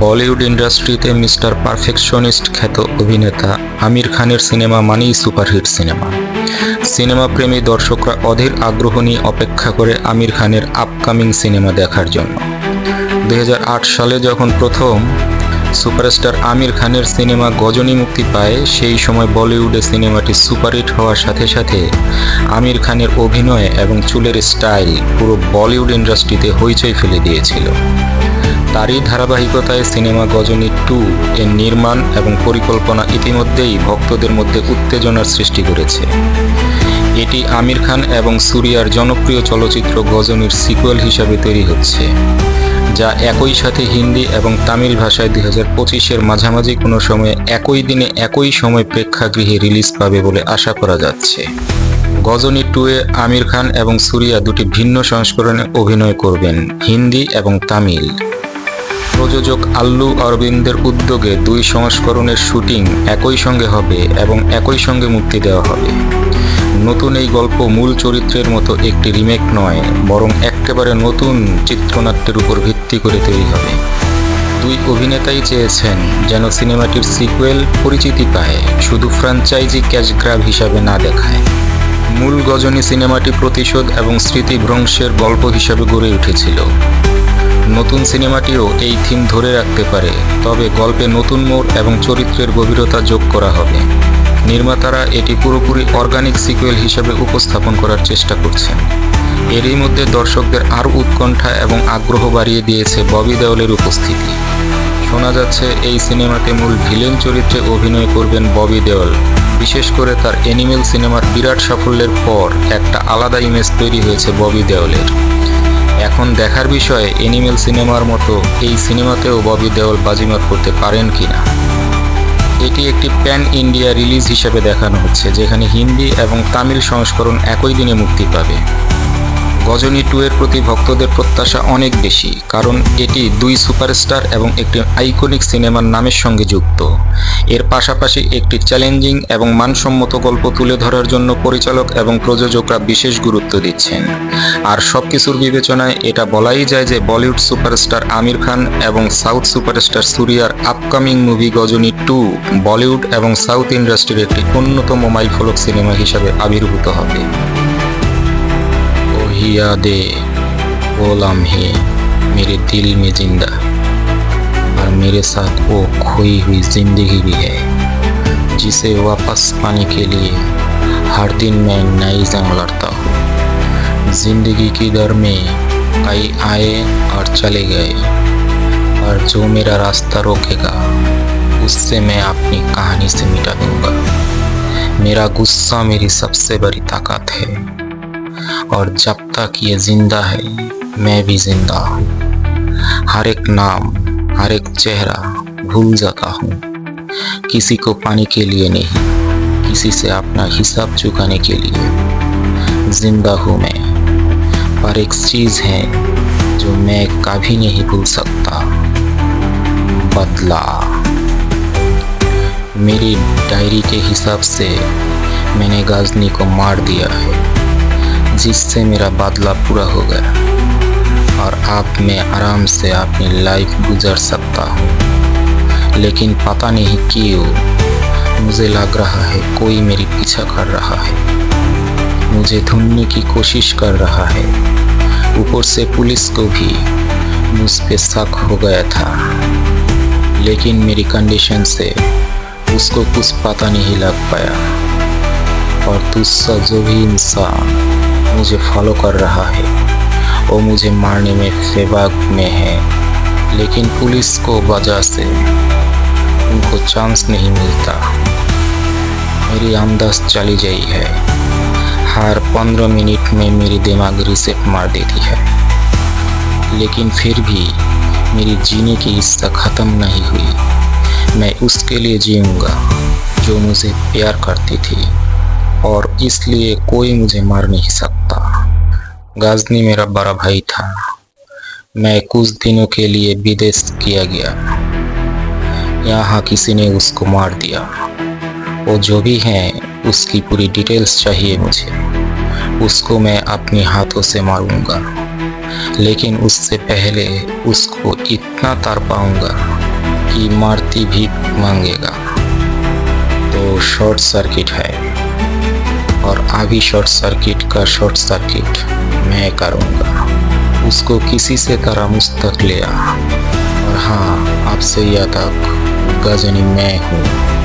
বলিউড ইন্ডাস্ট্রিতে mister perfectionist খ্যাত অভিনেতা আমির খানের সিনেমা মানেই সুপারহিট সিনেমা। সিনেমাপ্রেমী দর্শকরা অধীর আগ্রহ নিয়ে অপেক্ষা করে আমির খানের আপকামিং সিনেমা দেখার জন্য। 2008 সালে যখন প্রথম সুপারস্টার আমির খানের সিনেমা গজনী মুক্তি পায়, সেই সময় বলিউডে সিনেমাটি সুপারহিট হওয়ার সাথে সাথে আমির খানের অভিনয় এবং চুলের স্টাইল পুরো বলিউড ইন্ডাস্ট্রিতে হইচই ফেলে দিয়েছিল। তারই ধারাবাহিকতায় সিনেমা গজনী 2 এর নির্মাণ এবং পরিকল্পনা ইতিমধ্যেই ভক্তদের মধ্যে উত্তেজনার সৃষ্টি করেছে। এটি আমির খান এবং সূর্যার জনপ্রিয় চলচ্চিত্র গজনীর সিকুয়েল হিসাবে তৈরি হচ্ছে, যা একই সাথে হিন্দি এবং তামিল ভাষায় 2025-এর মাঝামাঝি কোনো সময়ে একই দিনে একই সময় প্রেক্ষাগৃহে রিলিজ পাবে বলে আশা করা যাচ্ছে। গজনী 2-এ আমির খান এবং সূর্যা দুটি ভিন্ন সংস্করণে অভিনয় করবেন, হিন্দি এবং তামিল। প্রযোজক আল্লু অরবিন্দের উদ্যোগে 2 সংস্করণের শুটিং একই সঙ্গে হবে এবং একই সঙ্গে মুক্তি দেওয়া হবে। নতুন এই গল্প মূল চরিত্রের মতো একটি রিমেক নয়, বরং একেবারে নতুন চিত্রনাট্যের উপর ভিত্তি করে তৈরি হবে। 2 অভিনেতাই চেয়েছেন যেন সিনেমাটির সিকুয়েল পরিচিতি পায়, শুধু ফ্র্যাঞ্চাইজি ক্যাশ গ্র্যাব হিসাবে না দেখায়। মূল গজনী সিনেমাটি প্রতিশোধ এবং স্মৃতিভ্রংশের গল্প হিসাবে গড়ে উঠেছিল। নতুন সিনেমাটিও এই থিম ধরে রাখতে পারে, তবে গল্পে নতুন মোড় এবং চরিত্রের গভীরতা যোগ করা হবে। নির্মাতারা এটি পুরোপুরি অর্গানিক সিকুয়েল হিসেবে উপস্থাপন করার চেষ্টা করছেন। এরই মধ্যে দর্শকদের আরও উৎকণ্ঠা এবং আগ্রহ বাড়িয়ে দিয়েছে ববি দেওলের উপস্থিতি। শোনা যাচ্ছে এই সিনেমাতে মূল ভিলেন চরিত্রে অভিনয় করবেন ববি দেওল। বিশেষ করে তার অ্যানিমেল সিনেমার বিরাট সাফল্যের পর একটা আলাদা ইমেজ তৈরি হয়েছে ববি দেওলের। এখন দেখার বিষয় অ্যানিমেল সিনেমার মতো এই সিনেমাতেও ববি দেওল বাজিমাত করতে পারেন কিনা। এটি একটি প্যান ইন্ডিয়া রিলিজ হিসেবে দেখানো হচ্ছে, যেখানে হিন্দি এবং তামিল সংস্করণ একই দিনে মুক্তি পাবে। গজনী 2 এর প্রতি ভক্তদের প্রত্যাশা অনেক বেশি, কারণ এটি 2 সুপারস্টার এবং একটি আইকনিক সিনেমার নামের সঙ্গে যুক্ত। এর পাশাপাশি একটি চ্যালেঞ্জিং এবং মানসম্মত গল্প তুলে ধরার জন্য পরিচালক এবং প্রযোজকরা বিশেষ গুরুত্ব দিচ্ছেন। আর সবকিছুর বিবেচনায় এটা বলাই যায় যে বলিউড সুপারস্টার আমির খান এবং সাউথ সুপারস্টার সূর্যার আপকামিং মুভি গজনী 2 বলিউড এবং সাউথ ইন্ডাস্ট্রির একটি অন্যতম মাইলফলক সিনেমা হিসাবে আবির্ভূত হবে। यादें वो लम्हे मेरे दिल में जिंदा, और मेरे साथ वो खोई हुई जिंदगी भी है, जिसे वापस पाने के लिए हर दिन मैं नई जंग लड़ता हूँ। जिंदगी की दर में कई आए और चले गए, और जो मेरा रास्ता रोकेगा उससे मैं अपनी कहानी से मिटा दूंगा। मेरा गुस्सा मेरी सबसे बड़ी ताकत है, और जब तक ये जिंदा है मैं भी जिंदा हूँ। हर एक नाम, हर एक चेहरा भूल जाता हूँ, किसी को पाने के लिए नहीं, किसी से अपना हिसाब चुकाने के लिए। जिंदा हूँ मैं, पर एक चीज है जो मैं कभी नहीं भूल सकता, बदला। मेरी डायरी के हिसाब से मैंने गजनी को मार दिया है, जिससे मेरा बदला पूरा हो गया, और अब मैं आराम से अपनी लाइफ गुजार सकता हूँ। लेकिन पता नहीं क्यों मुझे लग रहा है कोई मेरी पीछा कर रहा है, मुझे ढूंढने की कोशिश कर रहा है। ऊपर से पुलिस को भी मुझ पे शक हो गया था, लेकिन मेरी कंडीशन से उसको कुछ पता नहीं लग पाया। और दूसरा जो भी इंसान मुझे फॉलो कर रहा है वो मुझे मारने में फेबाक में है, लेकिन पुलिस को वजह से उनको चांस नहीं मिलता। मेरी आमदस चली गई है, हर 15 मिनट में मेरी दिमाग रिसेट मार देती है, लेकिन फिर भी मेरी जीने की इच्छा ख़त्म नहीं हुई। मैं उसके लिए जीऊँगा जो मुझे प्यार करती थी, और इसलिए कोई मुझे मार नहीं सकता। गजनी मेरा बड़ा भाई था, मैं कुछ दिनों के लिए विदेश किया गया, यहाँ किसी ने उसको मार दिया। वो जो भी है उसकी पूरी डिटेल्स चाहिए मुझे, उसको मैं अपने हाथों से मारूंगा, लेकिन उससे पहले उसको इतना तार पाऊंगा कि मारती भीख मांगेगा। तो शॉर्ट सर्किट है और अभी शॉर्ट सर्किट का शॉर्ट सर्किट मैं करूँगा। उसको किसी से तरह मुझ तक ले आ। और हाँ, आपसे याद तक गजनी मैं हूँ।